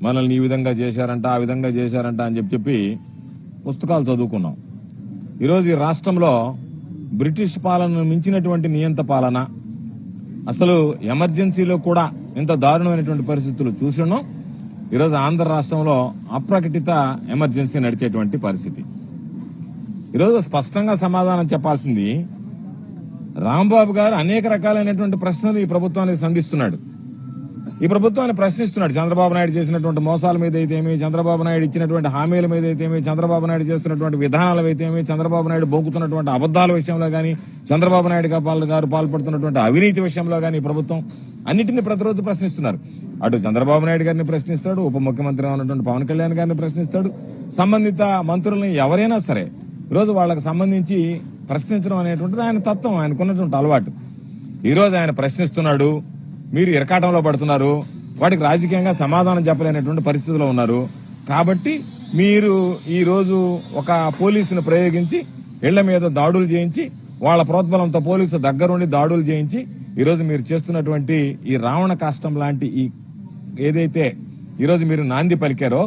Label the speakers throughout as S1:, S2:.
S1: మనల్ని ఈ విధంగా చేశారంట, ఆ విధంగా చేశారంట అని చెప్పి పుస్తకాలు చదువుకున్నాం. ఈరోజు ఈ రాష్ట్రంలో బ్రిటిష్ పాలనను మించినటువంటి నియంత పాలన, అసలు ఎమర్జెన్సీలో కూడా ఇంత దారుణమైనటువంటి పరిస్థితులు చూస్తున్నాం. ఈరోజు ఆంధ్ర రాష్ట్రంలో అప్రకటిత ఎమర్జెన్సీ నడిచేటువంటి పరిస్థితి. ఈరోజు స్పష్టంగా సమాధానం చెప్పాల్సింది రాంబాబు గారు అనేక రకాలైనటువంటి ప్రశ్నలు ఈ ప్రభుత్వానికి సంధిస్తున్నాడు. ఈ ప్రభుత్వాన్ని ప్రశ్నిస్తున్నాడు. చంద్రబాబు నాయుడు చేసినటువంటి మోసాల మీద అయితేమి, చంద్రబాబు నాయుడు ఇచ్చినటువంటి హామీల మీద అయితేమి, చంద్రబాబు నాయుడు చేస్తున్నటువంటి విధానాల అయితేమి, చంద్రబాబు నాయుడు బొంకుతున్నటువంటి అబద్దాల విషయంలో గానీ, చంద్రబాబు నాయుడు గారు పాల్పడుతున్నటువంటి అవినీతి విషయంలో గానీ ప్రభుత్వం అన్నింటినీ ప్రతిరోజు ప్రశ్నిస్తున్నారు. అటు చంద్రబాబు నాయుడు గారిని ప్రశ్నిస్తాడు, ఉప ముఖ్యమంత్రిగా ఉన్నటువంటి పవన్ కళ్యాణ్ గారిని ప్రశ్నిస్తాడు, సంబంధిత మంత్రులను ఎవరైనా సరే ఈరోజు వాళ్ళకి సంబంధించి ప్రశ్నించడం అనేటువంటిది ఆయన తత్వం, ఆయనకున్నటువంటి అలవాటు. ఈరోజు ఆయన ప్రశ్నిస్తున్నాడు, మీరు ఇరకాటంలో పడుతున్నారు, వాటికి రాజకీయంగా సమాధానం చెప్పలేనటువంటి పరిస్థితిలో ఉన్నారు. కాబట్టి మీరు ఈ రోజు ఒక పోలీసును ప్రయోగించి ఇళ్ల మీద దాడులు చేయించి, వాళ్ల ప్రోద్బలంతో పోలీసు దగ్గరుండి దాడులు చేయించి ఈరోజు మీరు చేస్తున్నటువంటి ఈ రావణ కాష్టం లాంటి ఈ ఏదైతే ఈరోజు మీరు నాంది పలికారో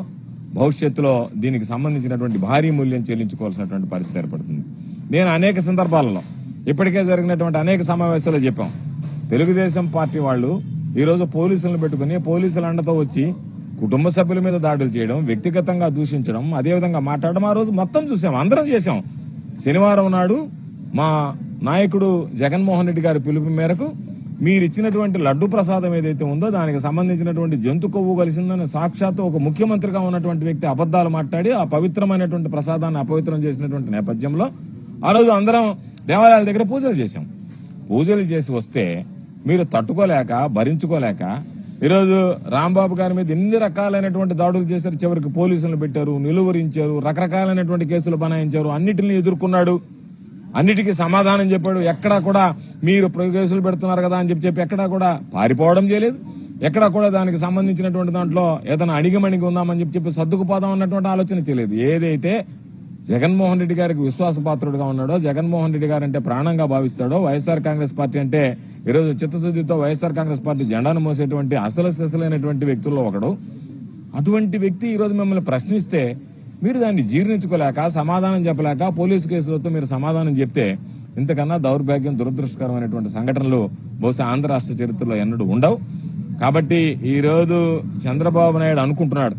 S1: భవిష్యత్తులో దీనికి సంబంధించినటువంటి భారీ మూల్యం చెల్లించుకోవాల్సినటువంటి పరిస్థితి ఏర్పడుతుంది. నేను అనేక సందర్భాలలో ఇప్పటికే జరిగినటువంటి అనేక సమావేశాల్లో చెప్పాం, తెలుగుదేశం పార్టీ వాళ్ళు ఈరోజు పోలీసులను పెట్టుకుని పోలీసుల అండతో వచ్చి కుటుంబ సభ్యుల మీద దాడులు చేయడం, వ్యక్తిగతంగా దూషించడం, అదేవిధంగా మాట్లాడడం ఆ రోజు మొత్తం చూసాం, అందరం చేశాం. శనివారం నాడు మా నాయకుడు జగన్మోహన్ రెడ్డి గారి పిలుపు మేరకు మీరిచ్చినటువంటి లడ్డు ప్రసాదం ఏదైతే ఉందో దానికి సంబంధించినటువంటి జంతు కొవ్వు కలిసిందని సాక్షాత్తు ఒక ముఖ్యమంత్రిగా ఉన్నటువంటి వ్యక్తి అబద్దాలు మాట్లాడి ఆ పవిత్రమైనటువంటి ప్రసాదాన్ని అపవిత్రం చేసినటువంటి నేపథ్యంలో ఆ రోజు అందరం దేవాలయాల దగ్గర పూజలు చేశాం. పూజలు చేసి వస్తే మీరు తట్టుకోలేక, భరించుకోలేక ఈరోజు రాంబాబు గారి మీద ఎన్ని రకాలైనటువంటి దాడులు చేశారు. చివరికి పోలీసులను పెట్టారు, నిలువరించారు, రకరకాలైనటువంటి కేసులు బనాయించారు, అన్నిటిని ఎదుర్కొన్నాడు, అన్నిటికీ సమాధానం చెప్పాడు. ఎక్కడా కూడా మీరు కేసులు పెడుతున్నారు కదా అని చెప్పి ఎక్కడా కూడా పారిపోవడం చేయలేదు. ఎక్కడా కూడా దానికి సంబంధించినటువంటి దాంట్లో ఏదైనా అణిగిమణిగి ఉందామని చెప్పి సర్దుకుపోదాం అన్నటువంటి ఆలోచన చేయలేదు. ఏదైతే జగన్మోహన్ రెడ్డి గారికి విశ్వాసపాత్రుడుగా ఉన్నాడో, జగన్మోహన్ రెడ్డి గారు అంటే ప్రాణంగా భావిస్తాడో, వైఎస్ఆర్ కాంగ్రెస్ పార్టీ అంటే ఈరోజు చిత్తశుద్ధితో వైఎస్ఆర్ కాంగ్రెస్ పార్టీ జెండాను మోసేటువంటి అసలైనటువంటి వ్యక్తుల్లో ఒకడు, అటువంటి వ్యక్తి ఈరోజు మిమ్మల్ని ప్రశ్నిస్తే మీరు దాన్ని జీర్ణించుకోలేక, సమాధానం చెప్పలేక పోలీసు కేసులతో మీరు సమాధానం చెప్తే ఇంతకన్నా దౌర్భాగ్యం, దురదృష్టకరమైనటువంటి సంఘటనలు బహుశా ఆంధ్ర రాష్ట్ర చరిత్రలో ఎన్నడూ ఉండవు. కాబట్టి ఈరోజు చంద్రబాబు నాయుడు అనుకుంటున్నాడు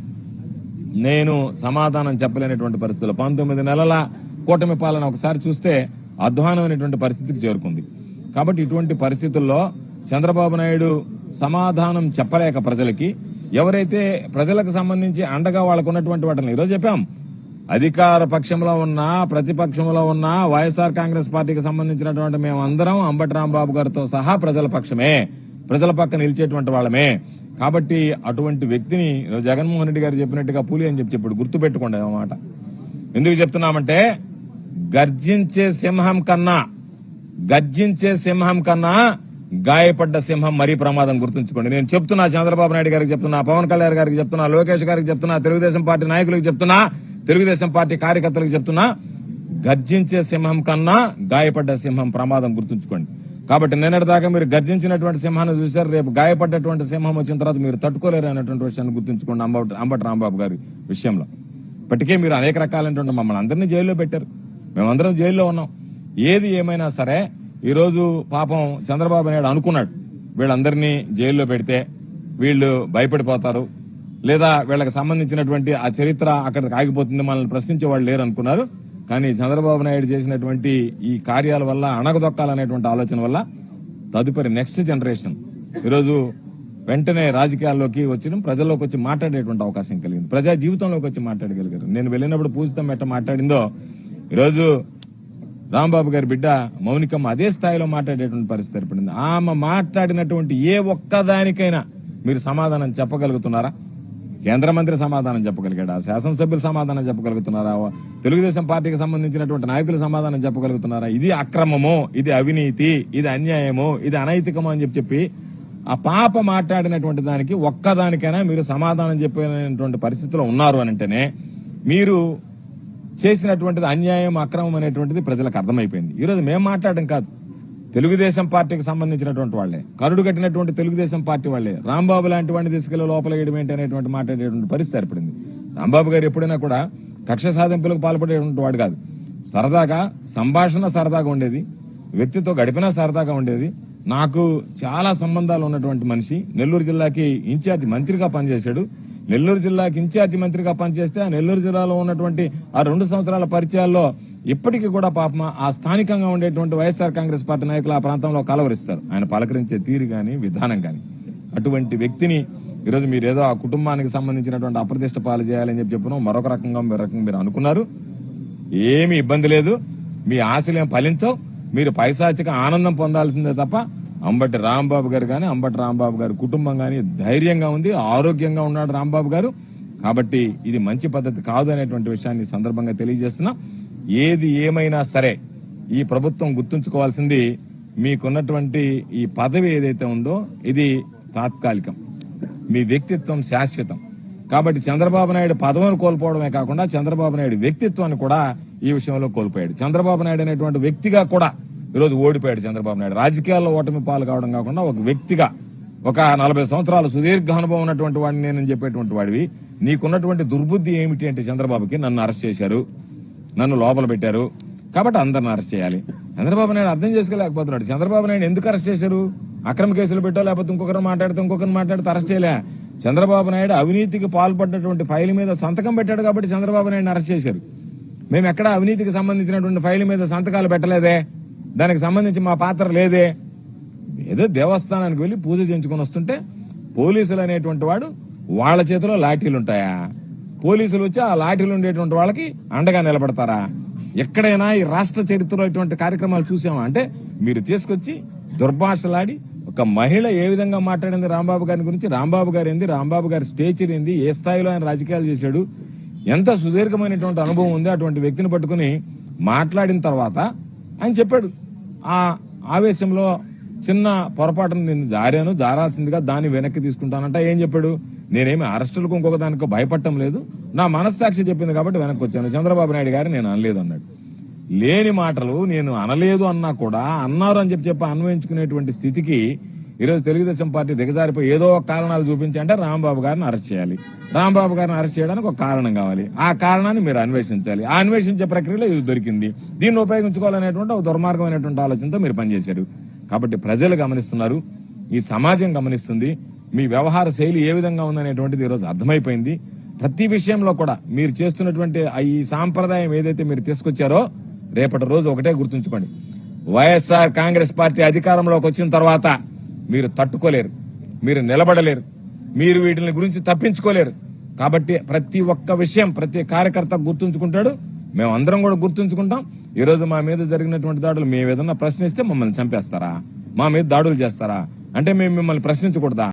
S1: నేను సమాధానం చెప్పలేనటువంటి పరిస్థితుల్లో. 19 నెలల కూటమి పాలన ఒకసారి చూస్తే అధ్వానమైనటువంటి పరిస్థితికి చేరుకుంది. కాబట్టి ఇటువంటి పరిస్థితుల్లో చంద్రబాబు నాయుడు సమాధానం చెప్పలేక ప్రజలకి, ఎవరైతే ప్రజలకు సంబంధించి అండగా వాళ్ళకు ఉన్నటువంటి వాటిని ఈరోజు చెప్పాం, అధికార పక్షంలో ఉన్నా ప్రతిపక్షంలో ఉన్నా వైఎస్ఆర్ కాంగ్రెస్ పార్టీకి సంబంధించినటువంటి మేమందరం అంబటి రాంబాబు గారితో సహా ప్రజల పక్షమే, ప్రజల పక్క నిలిచేటువంటి వాళ్ళమే. కాబట్టి అటువంటి వ్యక్తిని జగన్మోహన్ రెడ్డి గారు చెప్పినట్టుగా పులి అని చెప్పాడు. గుర్తుపెట్టుకోండి అన్నమాట. ఎందుకు చెప్తున్నామంటే గర్జించే సింహం కన్నా గాయపడ్డ సింహం మరీ ప్రమాదం. గుర్తుంచుకోండి. నేను చెప్తున్నా, చంద్రబాబు నాయుడు గారికి చెప్తున్నా, పవన్ కళ్యాణ్ గారికి చెప్తున్నా, లోకేష్ గారికి చెప్తున్నా, తెలుగుదేశం పార్టీ నాయకులకు చెప్తున్నా, తెలుగుదేశం పార్టీ కార్యకర్తలకు చెప్తున్నా, గర్జించే సింహం కన్నా గాయపడ్డ సింహం ప్రమాదం. గుర్తుంచుకోండి. కాబట్టి నిన్నటిదాకా మీరు గర్జించినటువంటి సింహాన్ని చూశారు, రేపు గాయపడ్డటువంటి సింహం వచ్చిన తర్వాత మీరు తట్టుకోలేరు అనేటువంటి విషయాన్ని గుర్తుంచుకోండి. అంబటి రాంబాబు గారి విషయంలో ఇప్పటికే మీరు అనేక రకాలైనటువంటి మమ్మల్ని అందరినీ జైల్లో పెట్టారు, మేమందరం జైల్లో ఉన్నాం. ఏది ఏమైనా సరే ఈరోజు పాపం చంద్రబాబు నాయుడు అనుకున్నాడు వీళ్ళందరినీ జైల్లో పెడితే వీళ్ళు భయపడిపోతారు, లేదా వీళ్ళకి సంబంధించినటువంటి ఆ చరిత్ర అక్కడికి ఆగిపోతుంది, మనల్ని ప్రశ్నించే వాళ్ళు లేరు అనుకున్నారు. కానీ చంద్రబాబు నాయుడు చేసినటువంటి ఈ కార్యాల వల్ల, అణగదొక్కాలనేటువంటి ఆలోచన వల్ల తదుపరి నెక్స్ట్ జనరేషన్ ఈరోజు వెంటనే రాజకీయాల్లోకి వచ్చి ప్రజల్లోకి వచ్చి మాట్లాడేటువంటి అవకాశం కలిగింది, ప్రజా జీవితంలోకి వచ్చి మాట్లాడగలిగారు. నేను వెళ్ళినప్పుడు పూజితం ఎట్ట మాట్లాడిందో ఈరోజు రాంబాబు గారి బిడ్డ మౌనికమ్మ అదే స్థాయిలో మాట్లాడేటువంటి పరిస్థితి ఏర్పడింది. ఆమె మాట్లాడినటువంటి ఏ ఒక్కదానికైనా మీరు సమాధానం చెప్పగలుగుతున్నారా? కేంద్ర మంత్రి సమాధానం చెప్పగలిగాడా? శాసనసభ్యులు సమాధానం చెప్పగలుగుతున్నారా? తెలుగుదేశం పార్టీకి సంబంధించినటువంటి నాయకులు సమాధానం చెప్పగలుగుతున్నారా? ఇది అక్రమమో, ఇది అవినీతి, ఇది అన్యాయమో, ఇది అనైతికమో అని చెప్పి ఆ పాప మాట్లాడినటువంటి దానికి ఒక్కదానికైనా మీరు సమాధానం చెప్పేటువంటి పరిస్థితిలో ఉన్నారు అని అంటేనే మీరు చేసినటువంటిది అన్యాయం, అక్రమం అనేటువంటిది ప్రజలకు అర్థమైపోయింది. ఈరోజు మేము మాట్లాడడం కాదు, తెలుగుదేశం పార్టీకి సంబంధించినటువంటి వాళ్లే, కరుడు కట్టినటువంటి తెలుగుదేశం పార్టీ వాళ్లే రాంబాబు లాంటి వాడిని తీసుకెళ్లి లోపల వేయడం ఏంటి అనేటువంటి మాట్లాడేటువంటి పరిస్థితి ఏర్పడింది. రాంబాబు గారు ఎప్పుడైనా కూడా కక్ష సాధింపులకు పాల్పడేటువంటి వాడు కాదు. సరదాగా సంభాషణ సరదాగా ఉండేది, వ్యక్తితో గడిపినా సరదాగా ఉండేది. నాకు చాలా సంబంధాలు ఉన్నటువంటి మనిషి. నెల్లూరు జిల్లాకి ఇన్ఛార్జి మంత్రిగా పనిచేశాడు. నెల్లూరు జిల్లాకి ఇన్ఛార్జి మంత్రిగా పనిచేస్తే ఆ నెల్లూరు జిల్లాలో ఉన్నటువంటి ఆ 2 సంవత్సరాల పరిచయాల్లో ఇప్పటికీ కూడా పాపం ఆ స్థానికంగా ఉండేటువంటి వైఎస్ఆర్ కాంగ్రెస్ పార్టీ నాయకులు ఆ ప్రాంతంలో కలవరిస్తారు. ఆయన పలకరించే తీరు గాని విధానం గాని. అటువంటి వ్యక్తిని ఈరోజు మీరు ఏదో ఆ కుటుంబానికి సంబంధించినటువంటి అప్రతిష్ట పాలు చేయాలని చెప్పిన మరొక రకంగా మీరు అనుకున్నారు. ఏమీ ఇబ్బంది లేదు, మీ ఆశలేం ఫలించవు. మీరు పైశాచిక ఆనందం పొందాల్సిందే తప్ప అంబటి రాంబాబు గారు గాని అంబటి రాంబాబు గారి కుటుంబం గాని ధైర్యంగా ఉంది, ఆరోగ్యంగా ఉన్నాడు రాంబాబు గారు. కాబట్టి ఇది మంచి పద్ధతి కాదు అనేటువంటి విషయాన్ని సందర్భంగా తెలియజేస్తున్నా. ఏది ఏమైనా సరే ఈ ప్రభుత్వం గుర్తుంచుకోవాల్సింది, మీకున్నటువంటి ఈ పదవి ఏదైతే ఉందో ఇది తాత్కాలికం, మీ వ్యక్తిత్వం శాశ్వతం. కాబట్టి చంద్రబాబు నాయుడు పదవిని కోల్పోవడమే కాకుండా చంద్రబాబు నాయుడు వ్యక్తిత్వాన్ని కూడా ఈ విషయంలో కోల్పోయాడు. చంద్రబాబు నాయుడు అనేటువంటి వ్యక్తిగా కూడా ఈరోజు ఓడిపోయాడు. చంద్రబాబు నాయుడు రాజకీయాల్లో ఓటమి పాలు కావడం కాకుండా ఒక వ్యక్తిగా, ఒక 40 సంవత్సరాలు సుదీర్ఘ అనుభవం ఉన్నటువంటి వాడిని నేను చెప్పేటువంటి వాడివి, నీకున్నటువంటి దుర్బుద్ధి ఏమిటి అంటే చంద్రబాబుకి నన్ను అరెస్ట్ చేశారు, నన్ను లోపల పెట్టారు, కాబట్టి అందరిని అరెస్ట్ చేయాలి. చంద్రబాబు నాయుడు అర్థం చేసుకోలేకపోతున్నాడు. చంద్రబాబు నాయుడు ఎందుకు అరెస్ట్ చేశారు? అక్రమ కేసులు పెట్టో లేకపోతే ఇంకొకరు మాట్లాడితే అరెస్ట్ చేయలే. చంద్రబాబు నాయుడు అవినీతికి పాల్పడ్డటువంటి ఫైల్ మీద సంతకం పెట్టాడు కాబట్టి చంద్రబాబు నాయుడు అరెస్ట్ చేశారు. మేము ఎక్కడ అవినీతికి సంబంధించినటువంటి ఫైల్ మీద సంతకాలు పెట్టలేదే, దానికి సంబంధించి మా పాత్ర లేదే. ఏదో దేవస్థానానికి వెళ్లి పూజ చేయించుకుని వస్తుంటే పోలీసులు అనేటువంటి వాడు వాళ్ళ చేతిలో లాఠీలు ఉంటాయా? పోలీసులు వచ్చి ఆ లాఠీలు ఉండేటువంటి వాళ్ళకి అండగా నిలబడతారా? ఎక్కడైనా ఈ రాష్ట్ర చరిత్రలో ఇటువంటి కార్యక్రమాలు చూసామా? అంటే మీరు తీసుకొచ్చి దుర్భాషలాడి ఒక మహిళ ఏ విధంగా మాట్లాడింది రాంబాబు గారి గురించి, రాంబాబు గారు ఏంది, రాంబాబు గారి స్టేచర్ ఏంది, ఏ స్థాయిలో ఆయన రాజకీయాలు చేశాడు, ఎంత సుదీర్ఘమైనటువంటి అనుభవం ఉంది, అటువంటి వ్యక్తిని పట్టుకుని మాట్లాడిన తర్వాత ఆయన చెప్పాడు, ఆ ఆవేశంలో చిన్న పొరపాటును నేను జారాల్సిందిగా దాన్ని వెనక్కి తీసుకుంటానంట. ఏం చెప్పాడు? నేనేమి అరెస్టులకు ఇంకొక దానికో భయపడటం లేదు, నా మనస్సాక్షి చెప్పింది కాబట్టి వెనక్కి వచ్చాను. చంద్రబాబు నాయుడు గారు నేను అనలేదు అన్నాడు. లేని మాటలు నేను అనలేదు అన్నా కూడా అన్నారు అని చెప్పి అన్వయించుకునేటువంటి స్థితికి ఈరోజు తెలుగుదేశం పార్టీ దిగజారిపోయి ఏదో ఒక కారణాలు చూపించి అంటే రాంబాబు గారిని అరెస్ట్ చేయాలి, రాంబాబు గారిని అరెస్ట్ చేయడానికి ఒక కారణం కావాలి, ఆ కారణాన్ని మీరు అన్వేషించాలి. ఆ అన్వేషించే ప్రక్రియలో ఇది దొరికింది, దీన్ని ఉపయోగించుకోవాలనేటువంటి ఒక దుర్మార్గమైనటువంటి ఆలోచనతో మీరు పనిచేశారు. కాబట్టి ప్రజలు గమనిస్తున్నారు, ఈ సమాజం గమనిస్తుంది, మీ వ్యవహార శైలి ఏ విధంగా ఉందనేటువంటిది ఈరోజు అర్థమైపోయింది. ప్రతి విషయంలో కూడా మీరు చేస్తున్నటువంటి ఈ సాంప్రదాయం ఏదైతే మీరు తీసుకొచ్చారో రేపటి రోజు ఒకటే గుర్తుంచుకోండి, వైఎస్ఆర్ కాంగ్రెస్ పార్టీ అధికారంలోకి వచ్చిన తర్వాత మీరు తట్టుకోలేరు, మీరు నిలబడలేరు, మీరు వీటిని గురించి తప్పించుకోలేరు. కాబట్టి ప్రతి ఒక్క విషయం ప్రతి కార్యకర్త గుర్తుంచుకుంటాడు, మేము అందరం కూడా గుర్తుంచుకుంటాం. ఈ రోజు మా మీద జరిగినటువంటి దాడులు మేము ఏదన్నా ప్రశ్నిస్తే మమ్మల్ని చంపేస్తారా, మా మీద దాడులు చేస్తారా అంటే మేము మిమ్మల్ని ప్రశ్నించకూడదా?